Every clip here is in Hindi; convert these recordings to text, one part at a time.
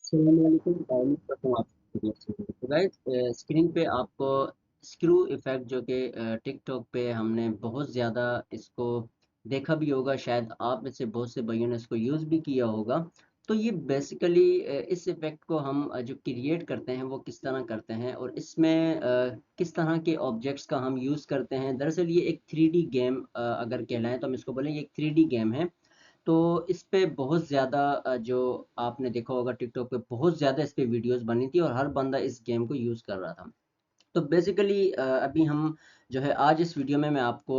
तो गाइस स्क्रीन पे आपको स्क्रू इफेक्ट जो कि टिकटॉक पे हमने बहुत ज़्यादा इसको देखा भी होगा, शायद आप में से बहुत से भाइयों ने इसको यूज़ भी किया होगा। तो ये बेसिकली इस इफेक्ट को हम जो क्रिएट करते हैं वो किस तरह करते हैं और इसमें किस तरह के ऑब्जेक्ट्स का हम यूज़ करते हैं। दरअसल ये एक 3D गेम अगर कहलाएं तो हम इसको बोलें, ये एक 3D गेम है। तो इस पे बहुत ज़्यादा जो आपने देखा होगा टिकटॉक पे बहुत ज़्यादा इस पे वीडियोस बनी थी और हर बंदा इस गेम को यूज़ कर रहा था। तो बेसिकली अभी हम जो है आज इस वीडियो में मैं आपको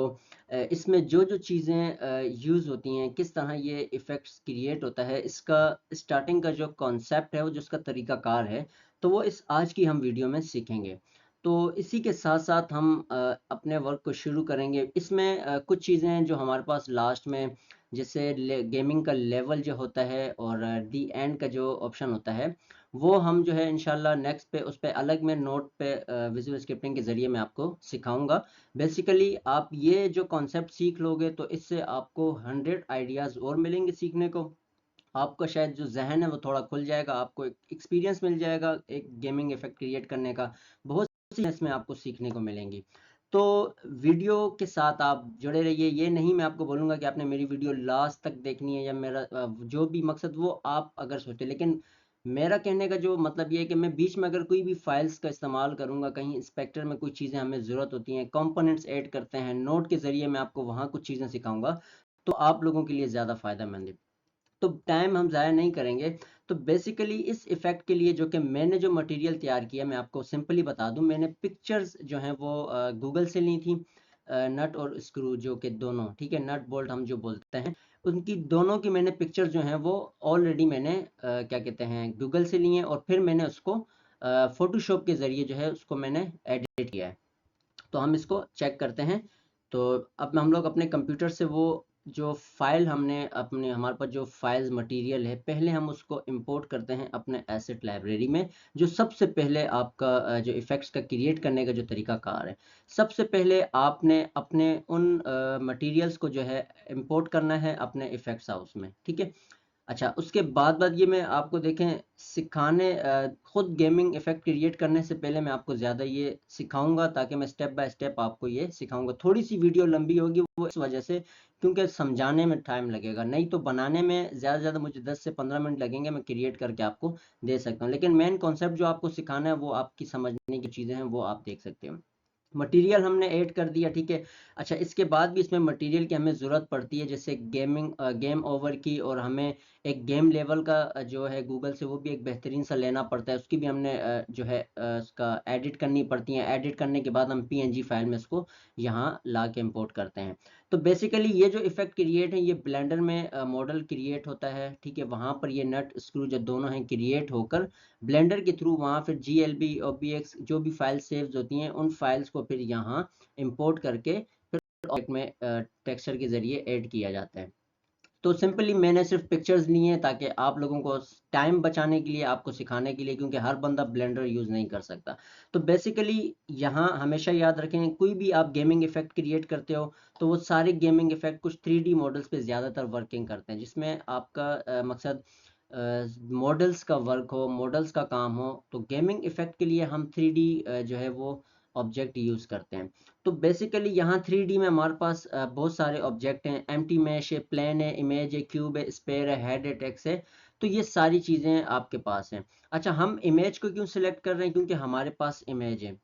इसमें जो जो चीज़ें यूज़ होती हैं, किस तरह ये इफ़ेक्ट्स क्रिएट होता है, इसका स्टार्टिंग का जो कॉन्सेप्ट है, वो जो इसका तरीकाकार है, तो वो इस आज की हम वीडियो में सीखेंगे। तो इसी के साथ साथ हम अपने वर्क को शुरू करेंगे। इसमें कुछ चीज़ें हैं जो हमारे पास लास्ट में, जैसे गेमिंग का लेवल जो होता है और दी एंड का जो ऑप्शन होता है, वो हम जो है इंशाल्लाह नेक्स्ट पे उस पे अलग मैं नोट पे विजुअल स्क्रिप्टिंग के ज़रिए मैं आपको सिखाऊंगा। बेसिकली आप ये जो कॉन्सेप्ट सीख लोगे तो इससे आपको 100 आइडियाज़ और मिलेंगे सीखने को। आपका शायद जो जहन है वो थोड़ा खुल जाएगा, आपको एक एक्सपीरियंस मिल जाएगा एक गेमिंग इफेक्ट क्रिएट करने का। बहुत सी इसमें आपको सीखने को मिलेंगी। तो वीडियो के साथ आप जुड़े रहिए। ये नहीं मैं आपको बोलूँगा कि आपने मेरी वीडियो लास्ट तक देखनी है या मेरा जो भी मकसद वो आप अगर सोचे, लेकिन मेरा कहने का जो मतलब ये है कि मैं बीच में अगर कोई भी फाइल्स का इस्तेमाल करूँगा, कहीं इंस्पेक्टर में कोई चीज़ें हमें ज़रूरत होती हैं, कंपोनेंट्स ऐड करते हैं, नोट के ज़रिए मैं आपको वहाँ कुछ चीज़ें सिखाऊंगा, तो आप लोगों के लिए ज़्यादा फ़ायदेमंद है। तो टाइम हम ज़ाया नहीं करेंगे। तो बेसिकली इस इफ़ेक्ट के लिए जो कि मैंने जो मटेरियल तैयार किया, मैं आपको सिंपली बता दूं, मैंने पिक्चर्स जो हैं वो गूगल से ली थी। नट और स्क्रू जो कि दोनों, ठीक है, नट बोल्ट हम जो बोलते हैं, उनकी दोनों की मैंने पिक्चर्स जो हैं वो ऑलरेडी मैंने क्या कहते हैं गूगल से लिए हैं और फिर मैंने उसको फोटोशॉप के ज़रिए जो है उसको मैंने एडिट किया है। तो हम इसको चेक करते हैं। तो अब हम लोग अपने कंप्यूटर से वो जो फाइल हमने अपने हमारे पास जो फाइल्स मटेरियल है, पहले हम उसको इंपोर्ट करते हैं अपने एसेट लाइब्रेरी में। जो सबसे पहले आपका जो इफ़ेक्ट्स का क्रिएट करने का जो तरीकाकार है, सबसे पहले आपने अपने उन मटेरियल्स को जो है इंपोर्ट करना है अपने इफ़ेक्ट्स हाउस में, ठीक है। अच्छा, उसके बाद ये मैं आपको देखें सिखाने खुद गेमिंग इफेक्ट क्रिएट करने से पहले मैं आपको ज़्यादा ये सिखाऊंगा, ताकि मैं स्टेप बाय स्टेप आपको ये सिखाऊंगा। थोड़ी सी वीडियो लंबी होगी वो इस वजह से, क्योंकि समझाने में टाइम लगेगा, नहीं तो बनाने में ज़्यादा से ज़्यादा मुझे 10 से 15 मिनट लगेंगे, मैं क्रिएट करके आपको दे सकता हूँ। लेकिन मेन कॉन्सेप्ट जो आपको सिखाना है वो आपकी समझने की चीज़ें हैं, वो आप देख सकते हो। मटेरियल हमने ऐड कर दिया, ठीक है। अच्छा, इसके बाद भी इसमें मटेरियल की हमें ज़रूरत पड़ती है, जैसे गेम ओवर की, और हमें एक गेम लेवल का जो है गूगल से वो भी एक बेहतरीन सा लेना पड़ता है, उसकी भी हमने जो है उसका एडिट करनी पड़ती है। एडिट करने के बाद हम पीएनजी फाइल में इसको यहाँ ला के इम्पोर्ट करते हैं। तो बेसिकली ये जो इफ़ेक्ट क्रिएट है ये ब्लेंडर में मॉडल क्रिएट होता है, ठीक है। वहाँ पर ये नट स्क्रू जो दोनों हैं क्रिएट होकर ब्लेंडर के थ्रू वहाँ फिर GLB OBX जो भी फाइल सेव्स होती हैं, उन फाइल्स को फिर यहाँ इंपोर्ट करके फिर ऑब्जेक्ट में टेक्सचर के ज़रिए ऐड किया जाता है। तो सिंपली मैंने सिर्फ पिक्चर्स लिए हैं ताकि आप लोगों को टाइम बचाने के लिए, आपको सिखाने के लिए, क्योंकि हर बंदा ब्लेंडर यूज़ नहीं कर सकता। तो बेसिकली यहाँ हमेशा याद रखें, कोई भी आप गेमिंग इफेक्ट क्रिएट करते हो तो वो सारे गेमिंग इफेक्ट कुछ 3D मॉडल्स पे ज़्यादातर वर्किंग करते हैं, जिसमें आपका मकसद मॉडल्स का वर्क हो, मॉडल्स का काम हो। तो गेमिंग इफेक्ट के लिए हम 3D जो है वो ऑब्जेक्ट यूज़ करते हैं। तो बेसिकली यहाँ 3D में हमारे पास बहुत सारे ऑब्जेक्ट हैं। एम्प्टी मैश है, प्लेन है, इमेज है, क्यूब है, स्पेयर है, हेड है, टेक्स्ट है। तो ये सारी चीज़ें आपके पास हैं। अच्छा, हम इमेज को क्यों सिलेक्ट कर रहे हैं? क्योंकि हमारे पास इमेज है।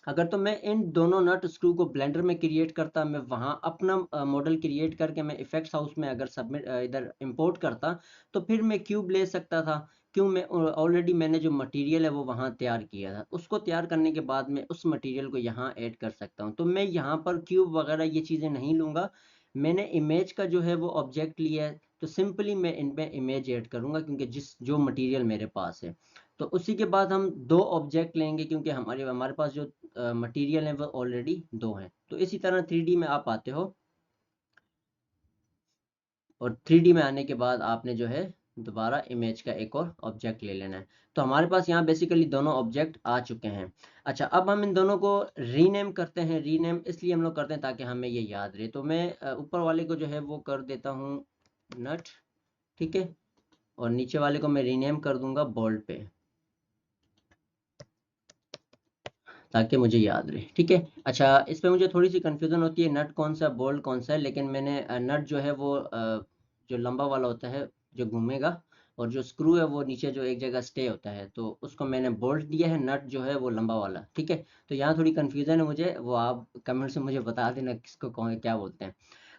अगर तो मैं इन दोनों नट स्क्रू को ब्लेंडर में क्रिएट करता, मैं वहाँ अपना मॉडल क्रिएट करके मैं इफेक्ट्स हाउस में अगर सबमिट इधर इंपोर्ट करता, तो फिर मैं क्यूब ले सकता था। क्यों? मैं ऑलरेडी मैंने जो मटेरियल है वो वहाँ तैयार किया था, उसको तैयार करने के बाद मैं उस मटेरियल को यहाँ ऐड कर सकता हूँ। तो मैं यहाँ पर क्यूब वगैरह ये चीज़ें नहीं लूँगा। मैंने इमेज का जो है वो ऑब्जेक्ट लिया है, तो सिंपली मैं इनमें इमेज ऐड करूँगा, क्योंकि जिस जो मटेरियल मेरे पास है। तो उसी के बाद हम दो ऑब्जेक्ट लेंगे, क्योंकि हमारे हमारे पास जो मटेरियल है वो ऑलरेडी दो हैं। तो इसी तरह 3D में आप आते हो, और 3D में आने के बाद आपने जो है दोबारा इमेज का एक और ऑब्जेक्ट ले लेना है। तो हमारे पास यहाँ बेसिकली दोनों ऑब्जेक्ट आ चुके हैं। अच्छा, अब हम इन दोनों को रीनेम करते हैं। रीनेम इसलिए हम लोग करते हैं ताकि हमें ये याद रहे। तो मैं ऊपर वाले को जो है वो कर देता हूँ नट, ठीक है। और नीचे वाले को मैं रीनेम कर दूंगा बोल्ट पे, ताकि मुझे याद रहे। ठीक है। अच्छा, इस पे मुझे थोड़ी सी कंफ्यूजन होती है, नट कौन सा बोल्ट कौन सा है, लेकिन मैंने नट जो है वो जो लंबा वाला होता है जो घूमेगा, और जो स्क्रू है वो नीचे जो एक जगह स्टे होता है, तो उसको मैंने बोल्ट दिया है, नट जो है वो लंबा वाला। ठीक है। तो यहाँ थोड़ी कंफ्यूजन है मुझे, वो आप कमेंट से मुझे बता देना किसको कौन क्या बोलते हैं।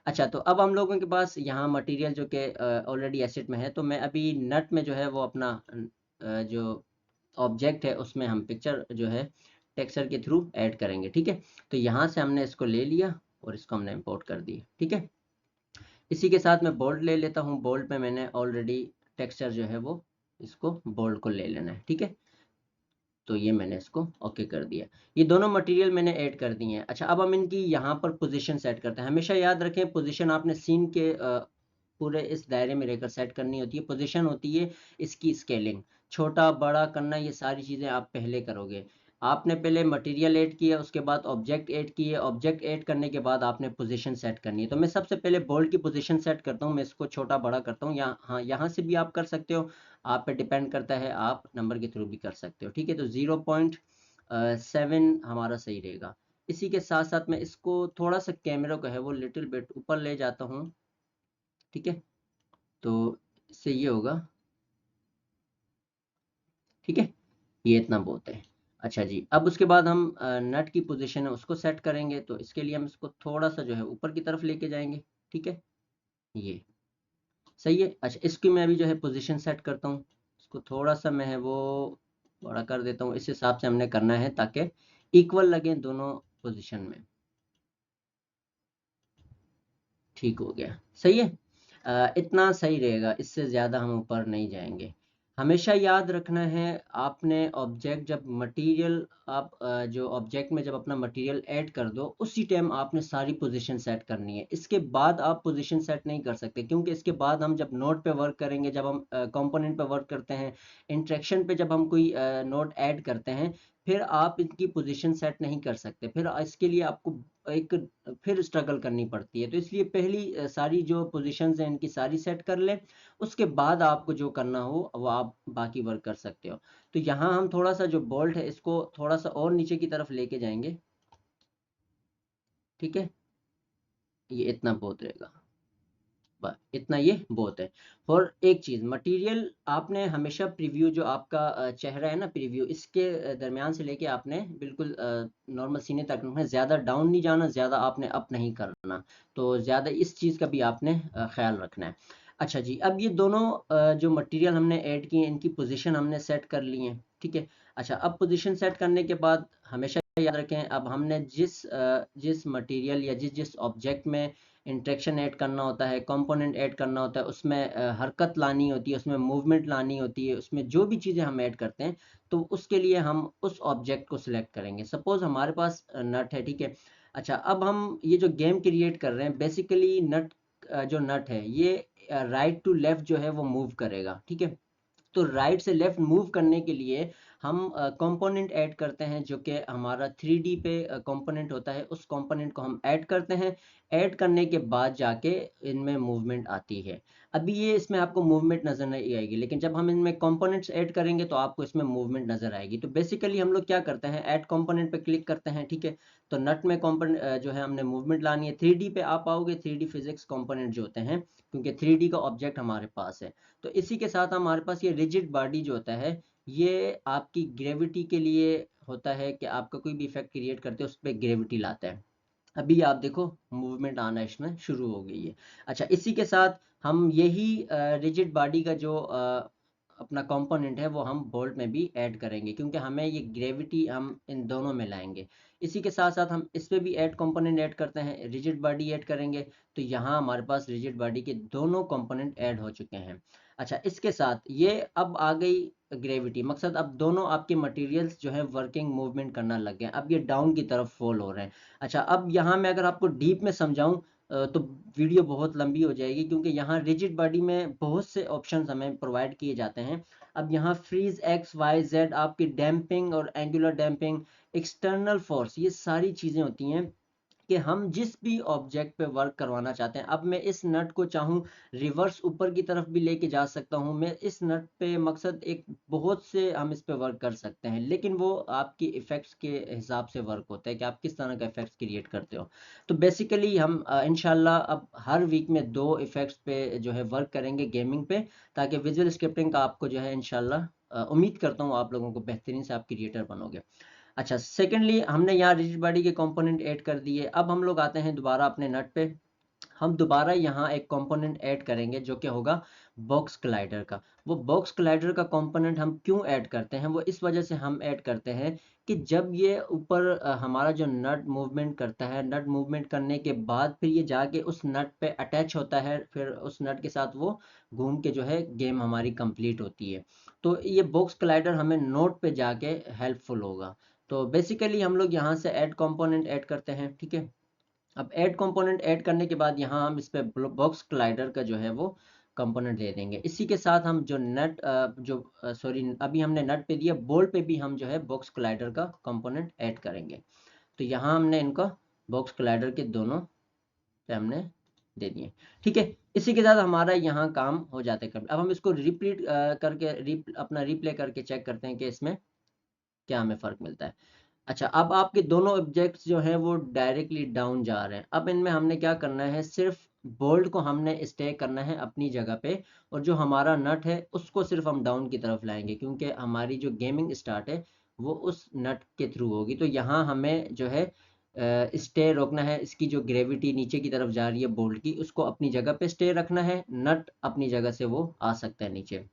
अच्छा, तो अब हम लोगों के पास यहाँ मटेरियल जो कि ऑलरेडी एसेट में है, तो मैं अभी नट में जो है वो अपना जो ऑब्जेक्ट है उसमें हम पिक्चर जो है टेक्सचर के थ्रू ऐड करेंगे। ठीक है। तो यहाँ से हमने इसको ले लिया और इसको हमने इंपोर्ट कर दिया। ठीक है। इसी के साथ मैं बोल्ड ले लेता हूँ, बोल्ड में मैंने ऑलरेडी टेक्सचर जो है वो इसको बोल्ड को ले लेना है। ठीक है। तो ये मैंने इसको ओके कर दिया। ये दोनों मटेरियल मैंने ऐड कर दिए हैं। अच्छा, अब हम इनकी यहाँ पर पोजीशन सेट करते हैं। हमेशा याद रखें, पोजीशन आपने सीन के पूरे इस दायरे में रहकर सेट करनी होती है। पोजीशन होती है इसकी स्केलिंग, छोटा बड़ा करना, ये सारी चीज़ें आप पहले करोगे। आपने पहले मटेरियल ऐड किया, उसके बाद ऑब्जेक्ट ऐड किए, ऑब्जेक्ट ऐड करने के बाद आपने पोजीशन सेट करनी है। तो मैं सबसे पहले बोल्ट की पोजीशन सेट करता हूँ, मैं इसको छोटा बड़ा करता हूँ। यहाँ, हाँ, यहाँ से भी आप कर सकते हो, आप पे डिपेंड करता है, आप नंबर के थ्रू भी कर सकते हो। ठीक है। तो 0.7 हमारा सही रहेगा। इसी के साथ साथ मैं इसको थोड़ा सा कैमरा को है वो लिटिल बिट ऊपर ले जाता हूँ। ठीक है। तो इससे ये होगा। ठीक है। ये इतना बहुत है। अच्छा जी, अब उसके बाद हम नट की पोजीशन है उसको सेट करेंगे, तो इसके लिए हम इसको थोड़ा सा जो है ऊपर की तरफ लेके जाएंगे। ठीक है। ये सही है। अच्छा, इसकी मैं अभी जो है पोजीशन सेट करता हूँ, इसको थोड़ा सा मैं है वो बड़ा कर देता हूँ। इस हिसाब से हमने करना है ताकि इक्वल लगे दोनों पोजीशन में। ठीक हो गया, सही है। इतना सही रहेगा, इससे ज़्यादा हम ऊपर नहीं जाएंगे। हमेशा याद रखना है, आपने ऑब्जेक्ट जब मटेरियल आप जो ऑब्जेक्ट में जब अपना मटेरियल ऐड कर दो, उसी टाइम आपने सारी पोजीशन सेट करनी है। इसके बाद आप पोजीशन सेट नहीं कर सकते, क्योंकि इसके बाद हम जब नोड पे वर्क करेंगे, जब हम कंपोनेंट पे वर्क करते हैं, इंटरेक्शन पे जब हम कोई नोड ऐड करते हैं, फिर आप इनकी पोजीशन सेट नहीं कर सकते। फिर इसके लिए आपको एक फिर स्ट्रगल करनी पड़ती है। तो इसलिए पहली सारी जो पोजीशंस हैं इनकी सारी सेट कर लें, उसके बाद आपको जो करना हो वो आप बाकी वर्क कर सकते हो। तो यहाँ हम थोड़ा सा जो बोल्ट है इसको थोड़ा सा और नीचे की तरफ लेके जाएंगे। ठीक है। ये इतना बहुत रहेगा, बस इतना ये बहुत है। और एक चीज़, मटेरियल आपने हमेशा प्रीव्यू जो आपका चेहरा है ना, प्रीव्यू इसके दरमियान से लेके आपने बिल्कुल नॉर्मल सीने तक रखना है। ज़्यादा डाउन नहीं जाना, ज़्यादा आपने अप नहीं करना। तो ज़्यादा इस चीज़ का भी आपने ख्याल रखना है। अच्छा जी, अब ये दोनों जो मटेरियल हमने ऐड किए इनकी पोजीशन हमने सेट कर ली है। ठीक है। अच्छा, अब पोजीशन सेट करने के बाद हमेशा याद रखें, अब हमने जिस मटेरियल या जिस जिस ऑब्जेक्ट में इंटरेक्शन ऐड करना होता है, कंपोनेंट ऐड करना होता है, उसमें हरकत लानी होती है, उसमें मूवमेंट लानी होती है, उसमें जो भी चीज़ें हम ऐड करते हैं, तो उसके लिए हम उस ऑब्जेक्ट को सिलेक्ट करेंगे। सपोज हमारे पास नट है। ठीक है। अच्छा, अब हम ये जो गेम क्रिएट कर रहे हैं, बेसिकली नट जो नट है ये राइट टू लेफ्ट जो है वो मूव करेगा। ठीक है। तो राइट से लेफ्ट मूव करने के लिए हम कंपोनेंट ऐड करते हैं, जो कि हमारा 3D पे कंपोनेंट होता है, उस कंपोनेंट को हम ऐड करते हैं। ऐड करने के बाद जाके इनमें मूवमेंट आती है। अभी ये इसमें आपको मूवमेंट नज़र नहीं आएगी, लेकिन जब हम इनमें कंपोनेंट्स ऐड करेंगे तो आपको इसमें मूवमेंट नज़र आएगी। तो बेसिकली हम लोग क्या करते हैं, ऐड कंपोनेंट पे क्लिक करते हैं। ठीक है। तो नट में कंपोनेंट जो है हमने मूवमेंट लानी है। 3D पे आप आओगे, 3D फिजिक्स कंपोनेंट जो होते हैं, क्योंकि 3D का ऑब्जेक्ट हमारे पास है। तो इसी के साथ हमारे पास ये रिजिड बॉडी जो होता है, ये आपकी ग्रेविटी के लिए होता है, कि आपका कोई भी इफेक्ट क्रिएट करते हैं उस पर ग्रेविटी लाता है। अभी आप देखो मूवमेंट आना इसमें शुरू हो गई है। अच्छा, इसी के साथ हम यही रिजिड बॉडी का जो अपना कंपोनेंट है वो हम बोल्ट में भी ऐड करेंगे, क्योंकि हमें ये ग्रेविटी हम इन दोनों में लाएंगे। इसी के साथ साथ हम इस पे भी ऐड कंपोनेंट ऐड करते हैं, रिजिड बॉडी ऐड करेंगे। तो यहाँ हमारे पास रिजिड बॉडी के दोनों कंपोनेंट ऐड हो चुके हैं। अच्छा, इसके साथ ये अब आ गई ग्रेविटी, मकसद अब दोनों आपके मटेरियल्स जो है वर्किंग मूवमेंट करना लग गए, अब ये डाउन की तरफ फॉल हो रहे हैं। अच्छा, अब यहाँ मैं अगर आपको डीप में समझाऊं तो वीडियो बहुत लंबी हो जाएगी, क्योंकि यहाँ रिजिड बॉडी में बहुत से ऑप्शंस हमें प्रोवाइड किए जाते हैं। अब यहाँ फ्रीज एक्स वाई जेड, आपकी डैम्पिंग और एंगुलर डैम्पिंग, एक्सटर्नल फोर्स, ये सारी चीज़ें होती हैं। कि हम जिस भी ऑब्जेक्ट पे वर्क करवाना चाहते हैं, अब मैं इस नट को चाहूँ रिवर्स ऊपर की तरफ भी लेके जा सकता हूँ, मैं इस नट पे मकसद एक बहुत से हम इस पे वर्क कर सकते हैं, लेकिन वो आपकी इफ़ेक्ट्स के हिसाब से वर्क होता है कि आप किस तरह का इफ़ेक्ट्स क्रिएट करते हो। तो बेसिकली हम इंशाल्लाह अब हर वीक में 2 इफ़ेक्ट्स पे जो है वर्क करेंगे गेमिंग पे, ताकि विजुअल स्क्रिप्टिंग का आपको जो है इंशाल्लाह उम्मीद करता हूँ आप लोगों को बेहतरीन से आप क्रिएटर बनोगे। अच्छा, सेकेंडली हमने यहाँ रिजिड बॉडी के कंपोनेंट ऐड कर दिए। अब हम लोग आते हैं दोबारा अपने नट पे। हम दोबारा यहाँ एक कंपोनेंट ऐड करेंगे जो कि होगा बॉक्स क्लाइडर का। वो बॉक्स क्लाइडर का कंपोनेंट हम क्यों ऐड करते हैं, वो इस वजह से हम ऐड करते हैं कि जब ये ऊपर हमारा जो नट मूवमेंट करता है, नट मूवमेंट करने के बाद फिर ये जाके उस नट पे अटैच होता है, फिर उस नट के साथ वो घूम के जो है गेम हमारी कंप्लीट होती है। तो ये बॉक्स क्लाइडर हमें नोट पे जाके हेल्पफुल होगा। तो बेसिकली हम लोग यहाँ से ऐड कंपोनेंट ऐड करते हैं, ठीक है। अब ऐड कंपोनेंट ऐड करने के बाद यहाँ हम इस पे बॉक्स क्लाइडर का जो है वो कंपोनेंट दे देंगे। इसी के साथ हम जो नट जो सॉरी अभी हमने नट पे दिया, बोल्ट पे भी हम जो है बॉक्स क्लाइडर का कंपोनेंट ऐड करेंगे। तो यहाँ हमने इनका बॉक्स क्लाइडर के दोनों पे हमने दे दिए, ठीक है। इसी के साथ हमारा यहाँ काम हो जाता है। अब हम इसको रिपीट करके अपना रिप्ले करके चेक करते हैं कि इसमें क्या हमें फ़र्क मिलता है। अच्छा, अब आपके दोनों ऑब्जेक्ट्स जो हैं वो डायरेक्टली डाउन जा रहे हैं। अब इनमें हमने क्या करना है, सिर्फ बोल्ट को हमने स्टे करना है अपनी जगह पे, और जो हमारा नट है उसको सिर्फ हम डाउन की तरफ लाएंगे, क्योंकि हमारी जो गेमिंग स्टार्ट है वो उस नट के थ्रू होगी। तो यहाँ हमें जो है स्टे रोकना है, इसकी जो ग्रेविटी नीचे की तरफ जा रही है बोल्ट की, उसको अपनी जगह पे स्टे रखना है, नट अपनी जगह से वो आ सकता है नीचे।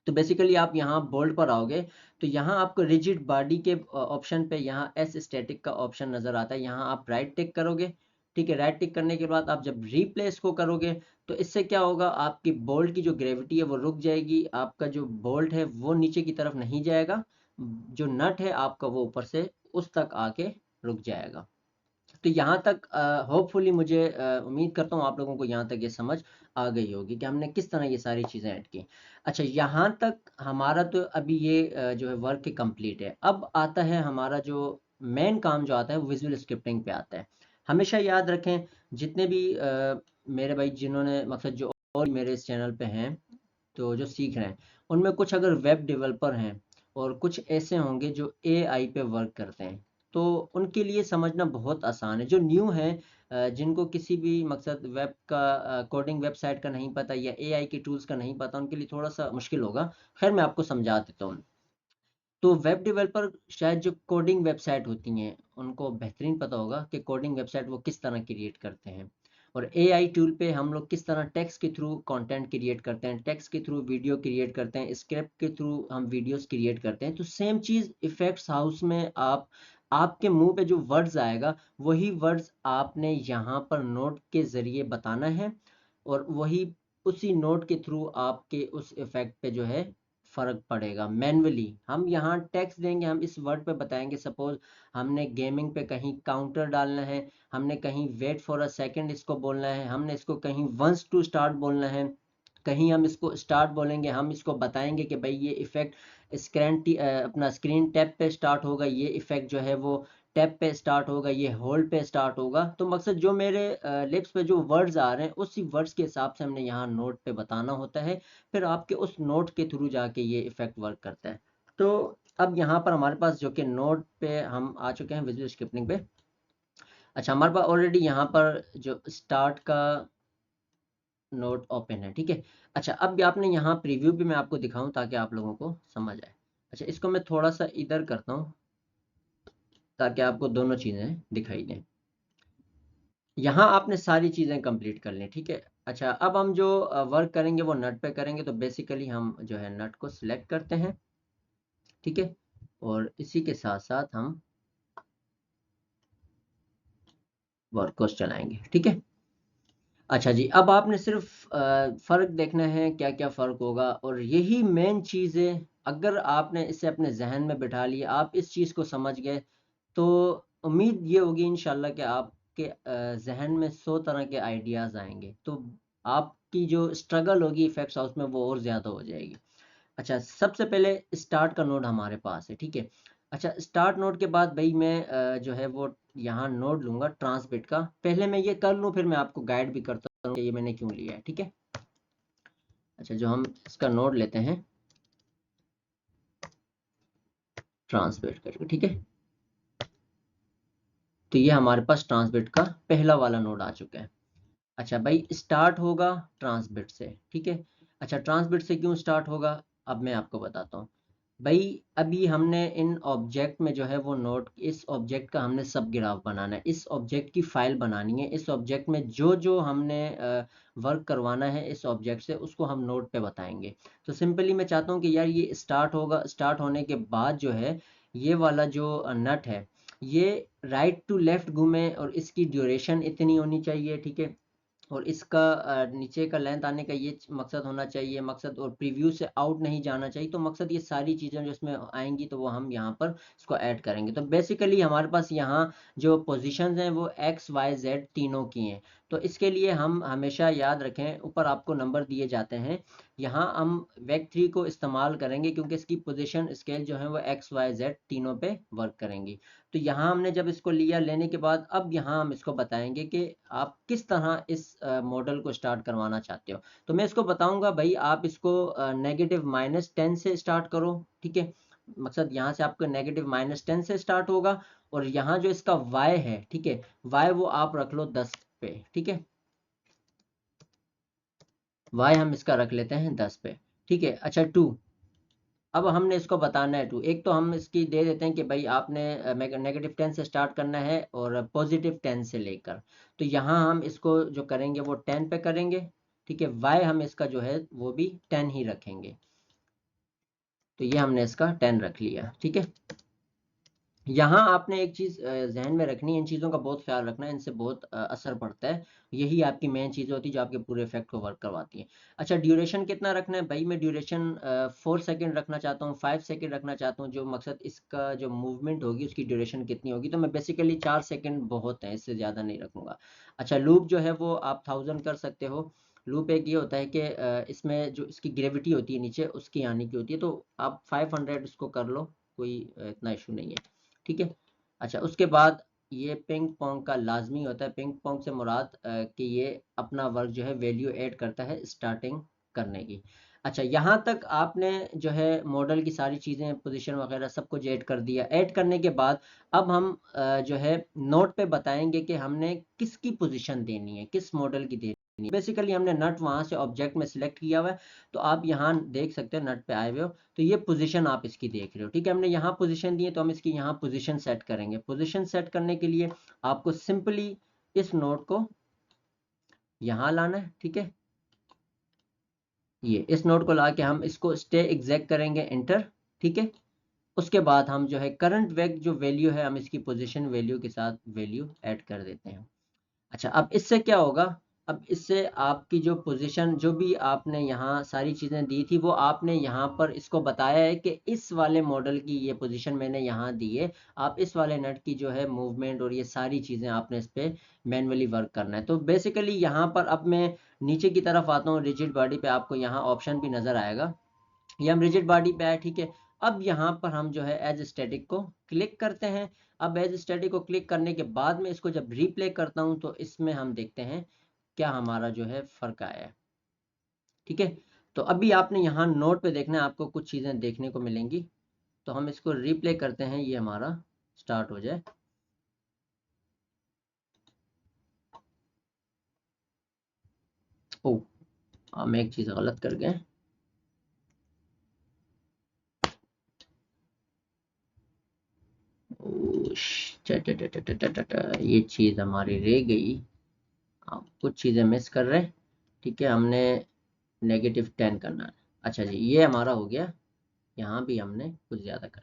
तो बेसिकली आप यहाँ बोल्ट पर आओगे तो यहाँ आपको रिजिड बॉडी के ऑप्शन पे यहाँ एस स्टैटिक का ऑप्शन नज़र आता है, यहाँ आप राइट टिक करोगे, ठीक है। राइट टिक करने के बाद आप जब रिप्लेस को करोगे तो इससे क्या होगा, आपकी बोल्ट की जो ग्रेविटी है वो रुक जाएगी, आपका जो बोल्ट है वो नीचे की तरफ नहीं जाएगा, जो नट है आपका वो ऊपर से उस तक आके रुक जाएगा। तो यहाँ तक होपफुली मुझे उम्मीद करता हूँ आप लोगों को यहाँ तक ये समझ आ गई होगी कि हमने किस तरह ये सारी चीज़ें ऐड की। अच्छा, यहाँ तक हमारा तो अभी ये जो है वर्क कंप्लीट है। अब आता है हमारा जो मेन काम जो आता है वो विजुअल स्क्रिप्टिंग पे आता है। हमेशा याद रखें, जितने भी मेरे भाई जिन्होंने मकसद जो और मेरे इस चैनल पे हैं, तो जो सीख रहे हैं उनमें कुछ अगर वेब डेवलपर हैं और कुछ ऐसे होंगे जो एआई पे वर्क करते हैं, तो उनके लिए समझना बहुत आसान है। जो न्यू हैं, जिनको किसी भी मकसद वेब का कोडिंग वेबसाइट का नहीं पता या एआई के टूल्स का नहीं पता, उनके लिए थोड़ा सा मुश्किल होगा। खैर मैं आपको समझा देता हूँ। तो वेब डेवलपर शायद जो कोडिंग वेबसाइट होती हैं उनको बेहतरीन पता होगा कि कोडिंग वेबसाइट वो किस तरह क्रिएट करते हैं, और एआई टूल पे हम लोग किस तरह टेक्स्ट के थ्रू कंटेंट क्रिएट करते हैं, टेक्स्ट के थ्रू वीडियो क्रिएट करते हैं, स्क्रिप्ट के थ्रू हम वीडियोस क्रिएट करते हैं। तो सेम चीज़ इफेक्ट्स हाउस में आप आपके मुंह पे जो वर्ड्स आएगा वही वर्ड्स आपने यहाँ पर नोट के ज़रिए बताना है, और वही उसी नोट के थ्रू आपके उस इफेक्ट पे जो है फ़र्क पड़ेगा। मैन्युअली हम यहाँ टेक्स्ट देंगे, हम इस वर्ड पे बताएंगे, सपोज हमने गेमिंग पे कहीं काउंटर डालना है, हमने कहीं वेट फॉर अ सेकंड इसको बोलना है, हमने इसको कहीं वंस टू स्टार्ट बोलना है, कहीं हम इसको स्टार्ट बोलेंगे, हम इसको बताएंगे कि भाई ये इफेक्ट अपना स्क्रीन टैप पे स्टार्ट होगा, ये इफेक्ट जो है वो टैप पे स्टार्ट होगा, ये होल्ड पे स्टार्ट होगा। तो मकसद जो मेरे लिप्स पे जो वर्ड्स आ रहे हैं उसी वर्ड्स के हिसाब से हमने यहाँ नोट पे बताना होता है, फिर आपके उस नोट के थ्रू जाके ये इफेक्ट वर्क करता है। तो अब यहाँ पर हमारे पास जो कि नोट पे हम आ चुके हैं विजुअल स्क्रिप्टिंग पे। अच्छा, हमारे पास ऑलरेडी यहाँ पर जो स्टार्ट का नोट ओपन है, ठीक है। अच्छा, अब आपने यहाँ प्रीव्यू भी मैं आपको दिखाऊं ताकि आप लोगों को समझ आए। अच्छा, इसको मैं थोड़ा सा इधर करता हूँ ताकि आपको दोनों चीज़ें दिखाई दें। यहाँ आपने सारी चीज़ें कंप्लीट कर ली, ठीक है। अच्छा, अब हम जो वर्क करेंगे वो नट पे करेंगे, तो बेसिकली हम जो है नट को सिलेक्ट करते हैं, ठीक है, और इसी के साथ साथ हम वर्क को चलाएंगे, ठीक है। अच्छा जी, अब आपने सिर्फ फ़र्क देखना है क्या क्या फ़र्क होगा, और यही मेन चीज़ है। अगर आपने इसे अपने जहन में बिठा लिया, आप इस चीज़ को समझ गए, तो उम्मीद ये होगी इंशाल्लाह कि आपके जहन में 100 तरह के आइडियाज़ आएंगे, तो आपकी जो स्ट्रगल होगी इफेक्ट्स हाउस में वो और ज़्यादा हो जाएगी। अच्छा, सबसे पहले स्टार्ट का नोड हमारे पास है, ठीक है। अच्छा, स्टार्ट नोड के बाद भाई मैं जो है वो यहाँ नोड लूंगा ट्रांसबिट का। पहले मैं ये कर लूँ, फिर मैं आपको गाइड भी करता हूँ कि ये मैंने क्यों लिया है, ठीक है। अच्छा, जो हम इसका नोड लेते हैं ट्रांसबिट करके, ठीक है। तो ये हमारे पास ट्रांसबिट का पहला वाला नोड आ चुका है। अच्छा भाई, स्टार्ट होगा ट्रांसबिट से, ठीक है। अच्छा, ट्रांसबिट से क्यों स्टार्ट होगा, अब मैं आपको बताता हूँ। भाई अभी हमने इन ऑब्जेक्ट में जो है वो नोड, इस ऑब्जेक्ट का हमने सब ग्राफ बनाना है, इस ऑब्जेक्ट की फाइल बनानी है। इस ऑब्जेक्ट में जो जो हमने वर्क करवाना है इस ऑब्जेक्ट से, उसको हम नोड पे बताएंगे। तो सिंपली मैं चाहता हूँ कि यार ये स्टार्ट होगा, स्टार्ट होने के बाद जो है ये वाला जो नट है ये राइट टू लेफ्ट घूमे और इसकी ड्यूरेशन इतनी होनी चाहिए, ठीक है। और इसका नीचे का लेंथ आने का ये मकसद होना चाहिए, मकसद, और प्रीव्यू से आउट नहीं जाना चाहिए। तो मकसद ये सारी चीज़ें जो इसमें आएंगी तो वो हम यहाँ पर इसको ऐड करेंगे। तो बेसिकली हमारे पास यहाँ जो पोजीशंस हैं वो एक्स वाई जेड तीनों की हैं। तो इसके लिए हम हमेशा याद रखें, ऊपर आपको नंबर दिए जाते हैं, यहाँ हम वेक 3 को इस्तेमाल करेंगे क्योंकि इसकी पोजिशन स्केल जो है वो एक्स वाई जेड तीनों पे वर्क करेंगी। तो यहाँ हमने जब इसको लिया, लेने के बाद अब यहाँ हम इसको बताएंगे कि आप किस तरह इस मॉडल को स्टार्ट करवाना चाहते हो। तो मैं इसको बताऊंगा भाई आप इसको -10 से स्टार्ट करो, ठीक है। मकसद यहाँ से आपको -10 से स्टार्ट होगा, और यहाँ जो इसका y है, ठीक है, y वो आप रख लो 10 पे, ठीक है। y हम इसका रख लेते हैं 10 पे, ठीक है। अच्छा 2, अब हमने इसको बताना है 2। एक तो हम इसकी दे देते हैं कि भाई आपने -10 से स्टार्ट करना है और +10 से लेकर। तो यहाँ हम इसको जो करेंगे वो 10 पे करेंगे, ठीक है। y हम इसका जो है वो भी 10 ही रखेंगे। तो ये हमने इसका 10 रख लिया, ठीक है। यहाँ आपने एक चीज़ जहन में रखनी है, इन चीज़ों का बहुत ख्याल रखना है, इनसे बहुत असर पड़ता है। यही आपकी मेन चीज़ होती है जो आपके पूरे इफेक्ट को वर्क करवाती है। अच्छा, ड्यूरेशन कितना रखना है भाई, मैं ड्यूरेशन 4 सेकंड रखना चाहता हूँ, 5 सेकंड रखना चाहता हूँ। जो मकसद इसका जो मूवमेंट होगी उसकी ड्यूरेशन कितनी होगी, तो मैं बेसिकली 4 सेकंड बहुत है, इससे ज़्यादा नहीं रखूँगा। अच्छा, लूप जो है वो आप 1000 कर सकते हो। लूप एक ये होता है कि इसमें जो इसकी ग्रेविटी होती है नीचे उसकी आने की होती है, तो आप 500 इसको कर लो, कोई इतना इशू नहीं है, ठीक है। अच्छा, उसके बाद ये पिंग पोंग का लाजमी होता है। पिंग पोंग से मुराद कि ये अपना वर्क जो है वैल्यू ऐड करता है स्टार्टिंग करने की। अच्छा, यहाँ तक आपने जो है मॉडल की सारी चीज़ें, पोजीशन वगैरह सब कुछ ऐड कर दिया। ऐड करने के बाद अब हम जो है नोट पे बताएंगे कि हमने किसकी पोजीशन देनी है, किस मॉडल की देनी है। बेसिकली हमने नट वहाँ से ऑब्जेक्ट में सिलेक्ट किया हुआ है, तो आप यहाँ देख सकते हो नट पे आए हुए हो, तो ये पोजीशन आप इसकी देख रहे हो, ठीक है। हमने यहाँ पोजीशन दी है तो हम इसकी यहाँ पोजीशन सेट करेंगे। पोजीशन सेट करने के लिए आपको सिंपली इस नोड को यहाँ लाना है, ठीक है। ये इस नोड को ला के हम इसको स्टे एग्जैक्ट करेंगे, एंटर, ठीक है। उसके बाद हम जो है करंट वेग जो वैल्यू है हम इसकी पोजीशन वैल्यू के साथ वैल्यू ऐड कर देते हैं। अच्छा, अब इससे क्या होगा, अब इससे आपकी जो पोजीशन जो भी आपने यहाँ सारी चीज़ें दी थी वो आपने यहाँ पर इसको बताया है कि इस वाले मॉडल की ये पोजीशन मैंने यहाँ दी है। आप इस वाले नट की जो है मूवमेंट और ये सारी चीज़ें आपने इस पे मैन्युअली वर्क करना है। तो बेसिकली यहाँ पर अब मैं नीचे की तरफ आता हूँ, रिजिड बॉडी पे आपको यहाँ ऑप्शन भी नज़र आएगा। ये हम रिजिड बॉडी पे आए, ठीक है। अब यहाँ पर हम जो है एज स्टैटिक को क्लिक करते हैं। अब एज स्टैटिक को क्लिक करने के बाद में इसको जब रीप्ले करता हूँ तो इसमें हम देखते हैं क्या हमारा जो है फ़र्क आया है, ठीक है। तो अभी आपने यहाँ नोट पे देखना है, आपको कुछ चीज़ें देखने को मिलेंगी। तो हम इसको रीप्ले करते हैं, ये हमारा स्टार्ट हो जाए। ओ, हम एक चीज़ गलत कर गए। ये चीज़ हमारी रह गई, आप कुछ चीज़ें मिस कर रहे हैं, ठीक है। हमने -10 करना है। अच्छा जी, ये हमारा हो गया। यहाँ भी हमने कुछ ज़्यादा कर।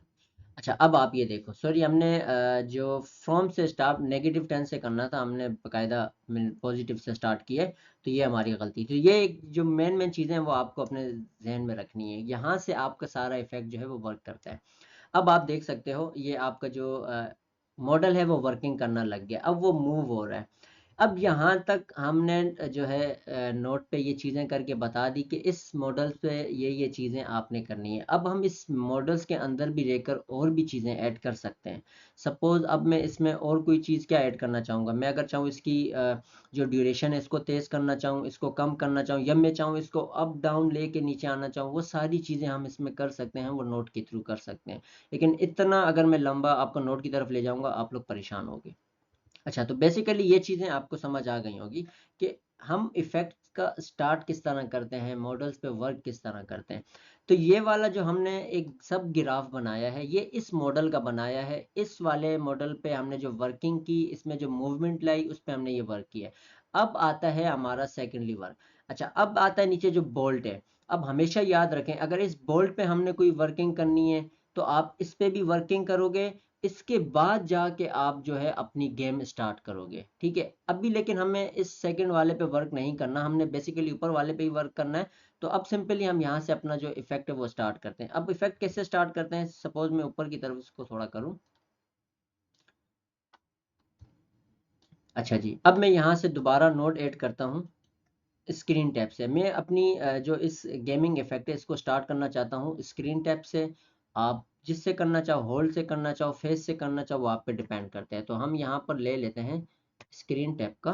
अच्छा, अब आप ये देखो, सॉरी हमने जो फ्रॉम से स्टार्ट -10 से करना था, हमने बाकायदा पॉजिटिव से स्टार्ट किया है। तो ये हमारी गलती थी। ये जो मेन चीज़ें हैं वो आपको अपने जहन में रखनी है, यहाँ से आपका सारा इफेक्ट जो है वो वर्क करता है। अब आप देख सकते हो ये आपका जो मॉडल है वो वर्किंग करना लग गया, अब वो मूव हो रहा है। अब यहाँ तक हमने जो है नोट पे ये चीज़ें करके बता दी कि इस मॉडल पे ये चीज़ें आपने करनी है। अब हम इस मॉडल्स के अंदर भी रहकर और भी चीज़ें ऐड कर सकते हैं। सपोज़ अब मैं इसमें और कोई चीज़ क्या ऐड करना चाहूँगा, मैं अगर चाहूँ इसकी जो ड्यूरेशन है इसको तेज़ करना चाहूँ, इसको कम करना चाहूँ, या मैं चाहूँ इसको अप डाउन लेके नीचे आना चाहूँ, वो सारी चीज़ें हम इसमें कर सकते हैं, वो नोट के थ्रू कर सकते हैं। लेकिन इतना अगर मैं लंबा आपको नोट की तरफ ले जाऊँगा, आप लोग परेशान होंगे। अच्छा, तो बेसिकली ये चीज़ें आपको समझ आ गई होगी कि हम इफ़ेक्ट्स का स्टार्ट किस तरह करते हैं, मॉडल्स पे वर्क किस तरह करते हैं। तो ये वाला जो हमने एक सब ग्राफ बनाया है, ये इस मॉडल का बनाया है। इस वाले मॉडल पे हमने जो वर्किंग की, इसमें जो मूवमेंट लाई, उस पे हमने ये वर्क किया है। अब आता है हमारा सेकेंडली वर्क। अच्छा, अब आता है नीचे जो बोल्ट है। अब हमेशा याद रखें, अगर इस बोल्ट पे हमने कोई वर्किंग करनी है, तो आप इस पे भी वर्किंग करोगे, इसके बाद जाके आप जो है अपनी गेम स्टार्ट करोगे, ठीक है। अभी लेकिन हमें इस सेकंड वाले पे वर्क नहीं करना, हमने बेसिकली ऊपर वाले पे ही वर्क करना है। तो अब सिंपली हम यहाँ से अपना जो इफेक्ट है वो स्टार्ट करते हैं। अब इफेक्ट कैसे स्टार्ट करते हैं, सपोज मैं ऊपर की तरफ इसको थोड़ा करूँ। अच्छा जी, अब मैं यहाँ से दोबारा नोड ऐड करता हूँ। स्क्रीन टैब से मैं अपनी जो इस गेमिंग इफेक्ट है इसको स्टार्ट करना चाहता हूँ स्क्रीन टैब से। आप जिससे करना चाहो, होल्ड से करना चाहो, फेस से करना चाहो, वो आप पे डिपेंड करते हैं। तो हम यहाँ पर ले लेते हैं स्क्रीन टैब का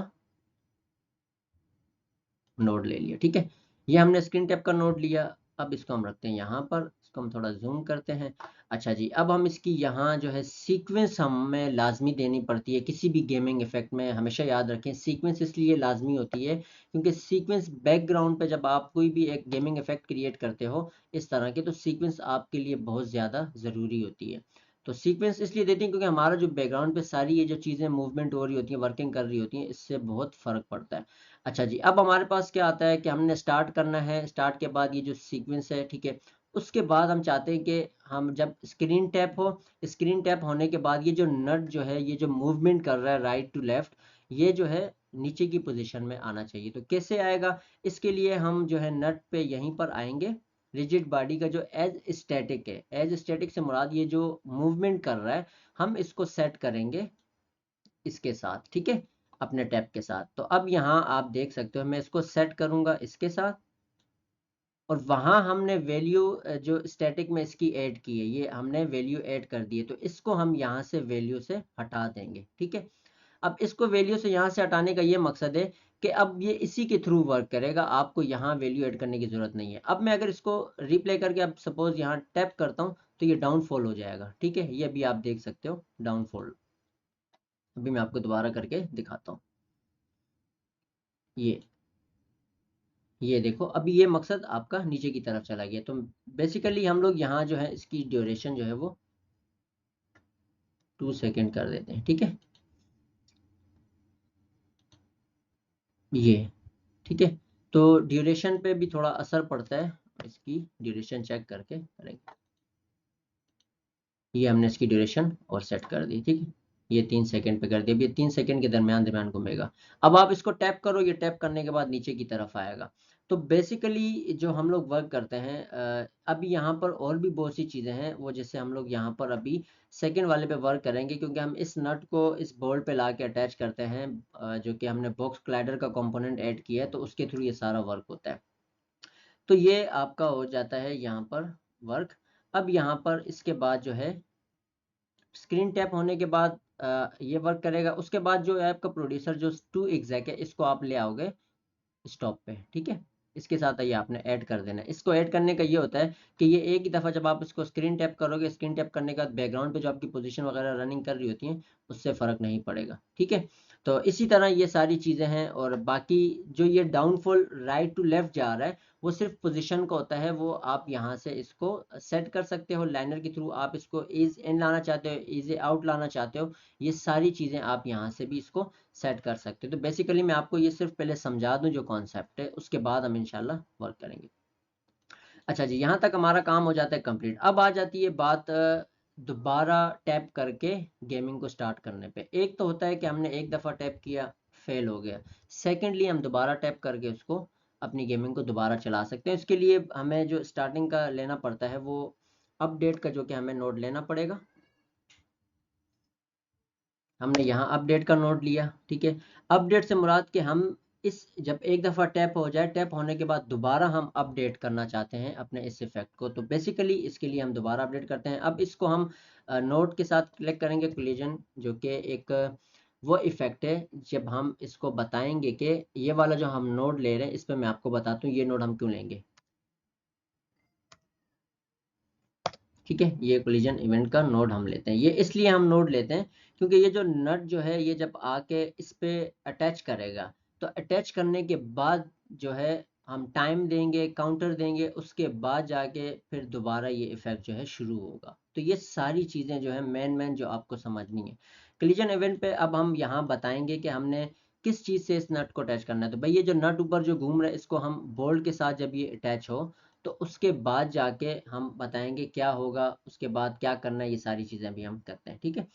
नोड ले लिया, ठीक है। ये हमने स्क्रीन टैप का नोड लिया। अब इसको हम रखते हैं यहाँ पर, इसको हम थोड़ा जूम करते हैं। अच्छा जी, अब हम इसकी यहाँ जो है सीक्वेंस हमें लाजमी देनी पड़ती है किसी भी गेमिंग इफेक्ट में। हमेशा याद रखें सीक्वेंस इसलिए लाजमी होती है क्योंकि सीक्वेंस बैकग्राउंड पे जब आप कोई भी एक गेमिंग इफेक्ट क्रिएट करते हो इस तरह के, तो सीक्वेंस आपके लिए बहुत ज़्यादा ज़रूरी होती है। तो सीक्वेंस इसलिए देते हैं क्योंकि हमारा जो बैकग्राउंड पे सारी ये जो चीज़ें मूवमेंट हो रही होती हैं, वर्किंग कर रही होती हैं, इससे बहुत फ़र्क पड़ता है। अच्छा जी, अब हमारे पास क्या आता है कि हमने स्टार्ट करना है, स्टार्ट के बाद ये जो सीक्वेंस है, ठीक है। उसके बाद हम चाहते हैं कि हम जब स्क्रीन टैप हो, स्क्रीन टैप होने के बाद ये जो नट जो है, ये जो मूवमेंट कर रहा है राइट टू लेफ्ट, ये जो है नीचे की पोजीशन में आना चाहिए। तो कैसे आएगा, इसके लिए हम जो है नट पे यहीं पर आएंगे। रिजिड बॉडी का जो एज स्टैटिक है, एज स्टैटिक से मुराद ये जो मूवमेंट कर रहा है, हम इसको सेट करेंगे इसके साथ, ठीक है, अपने टैब के साथ। तो अब यहाँ आप देख सकते हो मैं इसको सेट करूंगा इसके साथ, और वहां हमने वैल्यू जो स्टैटिक में इसकी ऐड की है, ये हमने वैल्यू ऐड कर दी है। तो इसको हम यहाँ से वैल्यू से हटा देंगे, ठीक है। अब इसको वैल्यू से यहाँ से हटाने का ये मकसद है कि अब ये इसी के थ्रू वर्क करेगा, आपको यहाँ वैल्यू ऐड करने की जरूरत नहीं है। अब मैं अगर इसको रिप्ले करके अब सपोज यहाँ टैप करता हूँ तो ये डाउनफॉल हो जाएगा, ठीक है। ये भी आप देख सकते हो डाउनफॉल। अभी मैं आपको दोबारा करके दिखाता हूँ। ये देखो, अभी ये मकसद आपका नीचे की तरफ चला गया। तो बेसिकली हम लोग यहाँ जो है इसकी ड्यूरेशन जो है वो 2 सेकेंड कर देते हैं, ठीक है। ये ठीक है। तो ड्यूरेशन पे भी थोड़ा असर पड़ता है, इसकी ड्यूरेशन चेक करके करेंगे। ये हमने इसकी ड्यूरेशन और सेट कर दी, ठीक है। ये 3 सेकेंड पे कर दिया। अब ये 3 सेकेंड के दरमियान दरमियान घूमेगा। अब आप इसको टैप करो, ये टैप करने के बाद नीचे की तरफ आएगा। तो बेसिकली जो हम लोग वर्क करते हैं, अभी यहाँ पर और भी बहुत सी चीज़ें हैं, वो जैसे हम लोग यहाँ पर अभी सेकेंड वाले पे वर्क करेंगे क्योंकि हम इस नट को इस बोल्ट पे ला के अटैच करते हैं, जो कि हमने बॉक्स क्लाइडर का कंपोनेंट ऐड किया है, तो उसके थ्रू ये सारा वर्क होता है। तो ये आपका हो जाता है यहाँ पर वर्क। अब यहाँ पर इसके बाद जो है स्क्रीन टैप होने के बाद ये वर्क करेगा। उसके बाद जो है आपका प्रोड्यूसर जो टू एग्जैक है, इसको आप ले आओगे स्टॉप पे, ठीक है। इसके साथ ये आपने ऐड कर देना है। इसको ऐड करने का ये होता है कि ये एक ही दफ़ा जब आप इसको स्क्रीन टैप करोगे, स्क्रीन टैप करने के बाद बैकग्राउंड पे जो आपकी पोजीशन वगैरह रनिंग कर रही होती हैं, उससे फ़र्क नहीं पड़ेगा, ठीक है। तो इसी तरह ये सारी चीज़ें हैं। और बाकी जो ये डाउनफॉल राइट टू लेफ्ट जा रहा है, वो सिर्फ पोजीशन का होता है। वो आप यहाँ से इसको सेट कर सकते हो लाइनर के थ्रू। आप इसको ईज इन लाना चाहते हो, ईज आउट लाना चाहते हो, ये सारी चीज़ें आप यहाँ से भी इसको सेट कर सकते हो। तो बेसिकली मैं आपको ये सिर्फ पहले समझा दूं जो कॉन्सेप्ट है, उसके बाद हम इंशाल्लाह वर्क करेंगे। अच्छा जी, यहाँ तक हमारा काम हो जाता है कंप्लीट। अब आ जाती है बात दोबारा टैप करके गेमिंग को स्टार्ट करने पे। एक तो होता है कि हमने एक दफ़ा टैप किया, फेल हो गया। सेकेंडली हम दोबारा टैप करके उसको अपनी गेमिंग को दोबारा चला सकते हैं। इसके लिए हमें जो स्टार्टिंग का लेना पड़ता है वो अपडेट का जो कि हमें नोड लेना पड़ेगा। हमने यहाँ अपडेट का नोट लिया, ठीक है। अपडेट से मुराद कि हम इस जब एक दफ़ा टैप हो जाए, टैप होने के बाद दोबारा हम अपडेट करना चाहते हैं अपने इस इफेक्ट को, तो बेसिकली इसके लिए हम दोबारा अपडेट करते हैं। अब इसको हम नोट के साथ क्लिक करेंगे, कोलिजन, जो कि एक वो इफेक्ट है जब हम इसको बताएंगे कि ये वाला जो हम नोड ले रहे हैं, इस पर मैं आपको बताता हूँ ये नोड हम क्यों लेंगे, ठीक है। ये कोलिजन इवेंट का नोड हम लेते हैं, ये इसलिए हम नोड लेते हैं क्योंकि ये जो नट जो है ये जब आके इस पे अटैच करेगा, तो अटैच करने के बाद जो है हम टाइम देंगे, काउंटर देंगे, उसके बाद जाके फिर दोबारा ये इफेक्ट जो है शुरू होगा। तो ये सारी चीज़ें जो है मेन जो आपको समझनी है। कोलिजन इवेंट पे अब हम यहाँ बताएंगे कि हमने किस चीज़ से इस नट को अटैच करना है। तो भाई ये जो नट ऊपर जो घूम रहा है, इसको हम बोल्ट के साथ जब ये अटैच हो, तो उसके बाद जाके हम बताएंगे क्या होगा, उसके बाद क्या करना है, ये सारी चीज़ें भी हम करते हैं, ठीक है।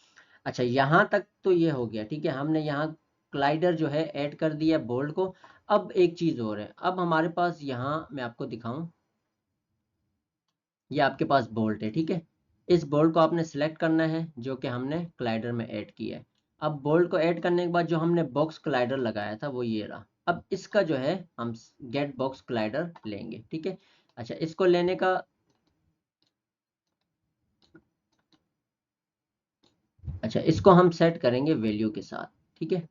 अच्छा, यहाँ तक तो ये हो गया, ठीक है। हमने यहाँ क्लाइडर जो है ऐड कर दिया बोल्ट को। अब एक चीज़ और है, अब हमारे पास यहाँ मैं आपको दिखाऊं, ये आपके पास बोल्ट है, ठीक है। इस बोल्ट को आपने सेलेक्ट करना है जो कि हमने क्लाइडर में ऐड किया है। अब बोल्ट को ऐड करने के बाद जो हमने बॉक्स क्लाइडर लगाया था वो ये रहा। अब इसका जो है हम गेट बॉक्स क्लाइडर लेंगे, ठीक है। अच्छा, इसको लेने का, अच्छा इसको हम सेट करेंगे वैल्यू के साथ, ठीक है।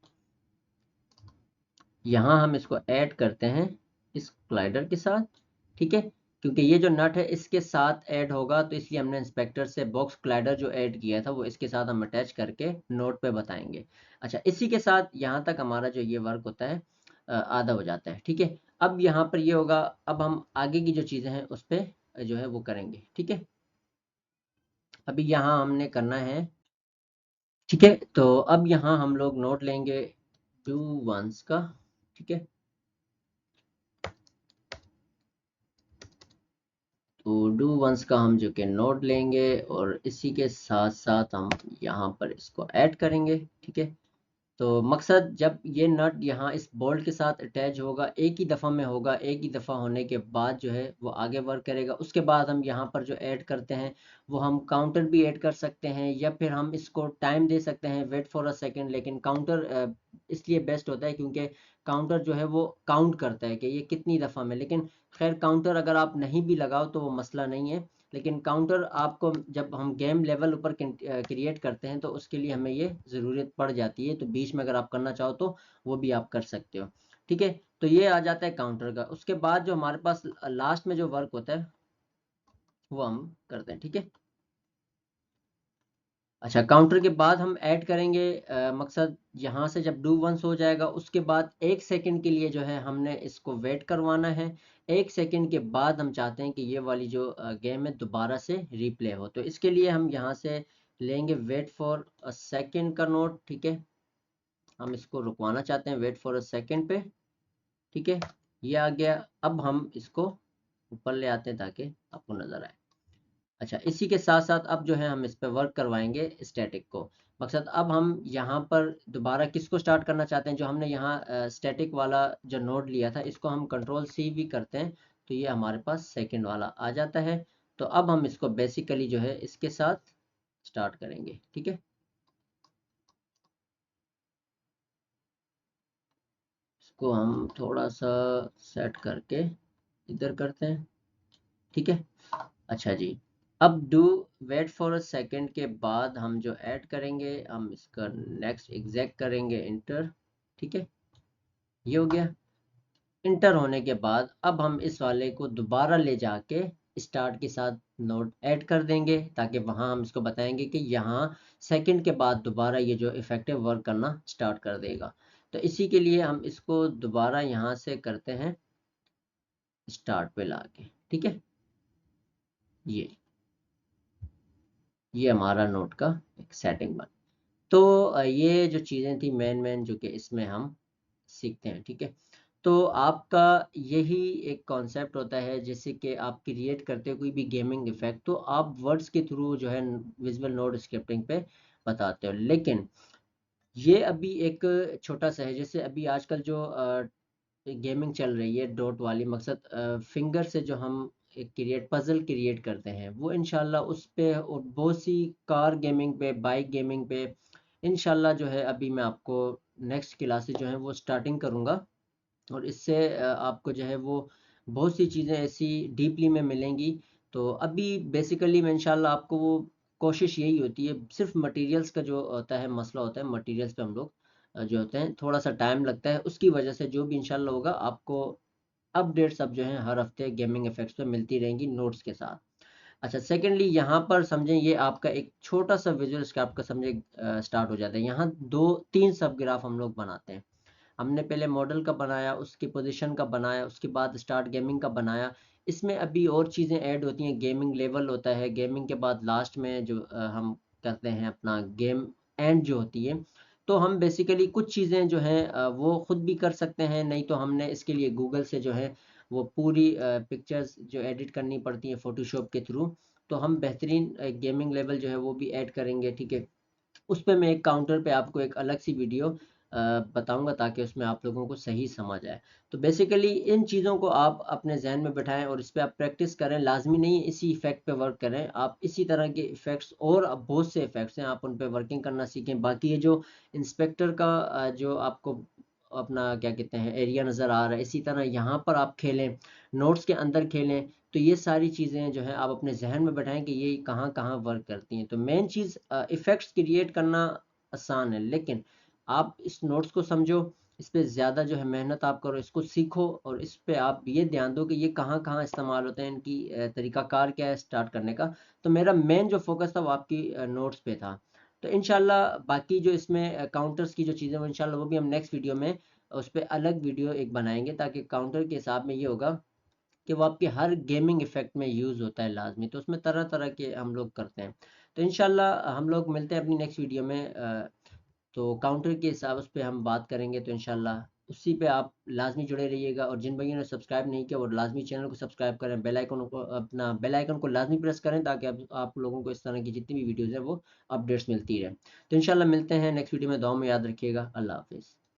यहाँ हम इसको ऐड करते हैं इस क्लाइडर के साथ, ठीक है। क्योंकि ये जो नट है इसके साथ ऐड होगा, तो इसलिए हमने इंस्पेक्टर से बॉक्स क्लाइडर जो ऐड किया था वो इसके साथ हम अटैच करके नोट पे बताएंगे। अच्छा, इसी के साथ यहाँ तक हमारा जो ये वर्क होता है आधा हो जाता है, ठीक है। अब यहाँ पर ये होगा, अब हम आगे की जो चीज़ें हैं उस पर जो है वो करेंगे, ठीक है। अभी यहाँ हमने करना है, ठीक है। तो अब यहाँ हम लोग नोट लेंगे डू वंस का, ठीक है। तो डू वंस का हम जो कि नोट लेंगे और इसी के साथ साथ हम यहाँ पर इसको ऐड करेंगे, ठीक है। तो मकसद जब ये नट यहाँ इस बोल्ट के साथ अटैच होगा, एक ही दफ़ा में होगा, एक ही दफ़ा होने के बाद जो है वो आगे वर्क करेगा। उसके बाद हम यहाँ पर जो ऐड करते हैं वो हम काउंटर भी ऐड कर सकते हैं, या फिर हम इसको टाइम दे सकते हैं, वेट फॉर अ सेकेंड। लेकिन काउंटर इसलिए बेस्ट होता है क्योंकि काउंटर जो है वो काउंट करता है कि ये कितनी दफ़ा में। लेकिन खैर काउंटर अगर आप नहीं भी लगाओ तो वो मसला नहीं है, लेकिन काउंटर आपको जब हम गेम लेवल ऊपर क्रिएट करते हैं तो उसके लिए हमें ये ज़रूरत पड़ जाती है। तो बीच में अगर आप करना चाहो तो वो भी आप कर सकते हो, ठीक है। तो ये आ जाता है काउंटर का। उसके बाद जो हमारे पास लास्ट में जो वर्क होता है वो हम करते हैं, ठीक है। अच्छा, काउंटर के बाद हम ऐड करेंगे मकसद यहाँ से जब डू वंस हो जाएगा उसके बाद 1 सेकंड के लिए जो है हमने इसको वेट करवाना है। 1 सेकंड के बाद हम चाहते हैं कि ये वाली जो गेम है दोबारा से रिप्ले हो। तो इसके लिए हम यहाँ से लेंगे वेट फॉर अ सेकंड का नोट, ठीक है। हम इसको रुकवाना चाहते हैं वेट फॉर अ सेकंड पे, ठीक है। ये आ गया। अब हम इसको ऊपर ले आते हैं ताकि आपको नजर आए। अच्छा, इसी के साथ साथ अब जो है हम इस पे वर्क करवाएंगे स्टैटिक को। मकसद अब हम यहाँ पर दोबारा किसको स्टार्ट करना चाहते हैं, जो हमने यहाँ स्टैटिक वाला जो नोड लिया था इसको हम कंट्रोल सी भी करते हैं तो ये हमारे पास सेकंड वाला आ जाता है। तो अब हम इसको बेसिकली जो है इसके साथ स्टार्ट करेंगे, ठीक है। इसको हम थोड़ा सा सेट करके इधर करते हैं, ठीक है। अच्छा जी, अब do wait for a second के बाद हम जो ऐड करेंगे हम इसका नेक्स्ट एग्जैक्ट करेंगे इंटर, ठीक है। ये हो गया। इंटर होने के बाद अब हम इस वाले को दोबारा ले जाके स्टार्ट के साथ नोट ऐड कर देंगे ताकि वहां हम इसको बताएंगे कि यहाँ सेकंड के बाद दोबारा ये जो इफेक्टिव वर्क करना स्टार्ट कर देगा। तो इसी के लिए हम इसको दोबारा यहाँ से करते हैं स्टार्ट पे लाके, ठीक है। ये हमारा नोट का एक सेटिंग बन। तो ये जो चीज़ें थी मेन जो कि इसमें हम सीखते हैं, ठीक है। तो आपका यही एक कॉन्सेप्ट होता है जैसे कि आप क्रिएट करते हो कोई भी गेमिंग इफेक्ट, तो आप वर्ड्स के थ्रू जो है विजुअल नोट स्क्रिप्टिंग पे बताते हो। लेकिन ये अभी एक छोटा सा है, जैसे अभी आजकल जो गेमिंग चल रही है डॉट वाली, मकसद फिंगर से जो हम एक क्रिएट पजल क्रिएट करते हैं वो इंशाल्लाह उस पे और बहुत सी कार गेमिंग पे, बाइक गेमिंग पे, इंशाल्लाह जो है अभी मैं आपको नेक्स्ट क्लासेस जो हैं वो स्टार्टिंग करूँगा, और इससे आपको जो है वो बहुत सी चीज़ें ऐसी डीपली में मिलेंगी। तो अभी बेसिकली मैं इंशाल्लाह आपको वो कोशिश यही होती है, सिर्फ मटेरियल्स का जो होता है मसला होता है, मटेरियल्स पे हम लोग जो होते हैं थोड़ा सा टाइम लगता है, उसकी वजह से जो भी इंशाल्लाह होगा आपको अपडेट्स अब जो हैं हर हफ्ते गेमिंग इफेक्ट्स पे मिलती रहेंगी नोट्स के साथ। अच्छा, सेकेंडली यहाँ पर समझें, ये आपका एक छोटा सा विजुअल स्क्रैप का समझे स्टार्ट हो जाता है। यहाँ दो तीन सब ग्राफ हम लोग बनाते हैं। हमने पहले मॉडल का बनाया, उसकी पोजीशन का बनाया, उसके बाद स्टार्ट गेमिंग का बनाया। इसमें अभी और चीज़ें ऐड होती हैं, गेमिंग लेवल होता है, गेमिंग के बाद लास्ट में जो हम करते हैं अपना गेम एंड जो होती है। तो हम बेसिकली कुछ चीज़ें जो हैं वो खुद भी कर सकते हैं, नहीं तो हमने इसके लिए गूगल से जो है वो पूरी पिक्चर्स जो एडिट करनी पड़ती हैं फोटोशॉप के थ्रू। तो हम बेहतरीन गेमिंग लेवल जो है वो भी ऐड करेंगे, ठीक है। उस पे मैं एक काउंटर पे आपको एक अलग सी वीडियो बताऊंगा, ताकि उसमें आप लोगों को सही समझ आए। तो बेसिकली इन चीज़ों को आप अपने जहन में बिठाएं और इस पे आप प्रैक्टिस करें। लाजमी नहीं है इसी इफेक्ट पे वर्क करें, आप इसी तरह के इफेक्ट्स और अब बहुत से इफेक्ट्स हैं, आप उन पे वर्किंग करना सीखें। बाकी ये जो इंस्पेक्टर का जो आपको अपना क्या कहते हैं एरिया नज़र आ रहा है, इसी तरह यहाँ पर आप खेलें, नोट्स के अंदर खेलें। तो ये सारी चीज़ें जो है आप अपने जहन में बैठाएं कि ये कहाँ कहाँ वर्क करती हैं। तो मेन चीज़ इफ़ेक्ट्स क्रिएट करना आसान है, लेकिन आप इस नोट्स को समझो, इस पे ज़्यादा जो है मेहनत आप करो, इसको सीखो, और इस पे आप ये ध्यान दो कि ये कहाँ कहाँ इस्तेमाल होते हैं, इनकी तरीकाकार क्या है स्टार्ट करने का। तो मेरा मेन जो फोकस था वो आपकी नोट्स पे था। तो इंशाल्लाह बाकी जो इसमें काउंटर्स की जो चीज़ें वो इंशाल्लाह वो भी हम नेक्स्ट वीडियो में उस पर अलग वीडियो एक बनाएंगे, ताकि काउंटर के हिसाब में ये होगा कि वो आपके हर गेमिंग इफेक्ट में यूज़ होता है लाजमी। तो उसमें तरह तरह के हम लोग करते हैं। तो इंशाल्लाह हम लोग मिलते हैं अपनी नेक्स्ट वीडियो में। तो काउंटर के हिसाब उस पर हम बात करेंगे। तो इंशाल्लाह उसी पे आप लाजमी जुड़े रहिएगा, और जिन भाइयों ने सब्सक्राइब नहीं किया वो लाजमी चैनल को सब्सक्राइब करें, बेल आइकन को अपना बेल आइकन को लाजमी प्रेस करें, ताकि आप लोगों को इस तरह की जितनी भी वीडियोज़ हैं वो अपडेट्स मिलती रहे। तो इंशाल्लाह मिलते हैं नेक्स्ट वीडियो में। दुआ में याद रखिएगा। अल्लाह हाफिज़।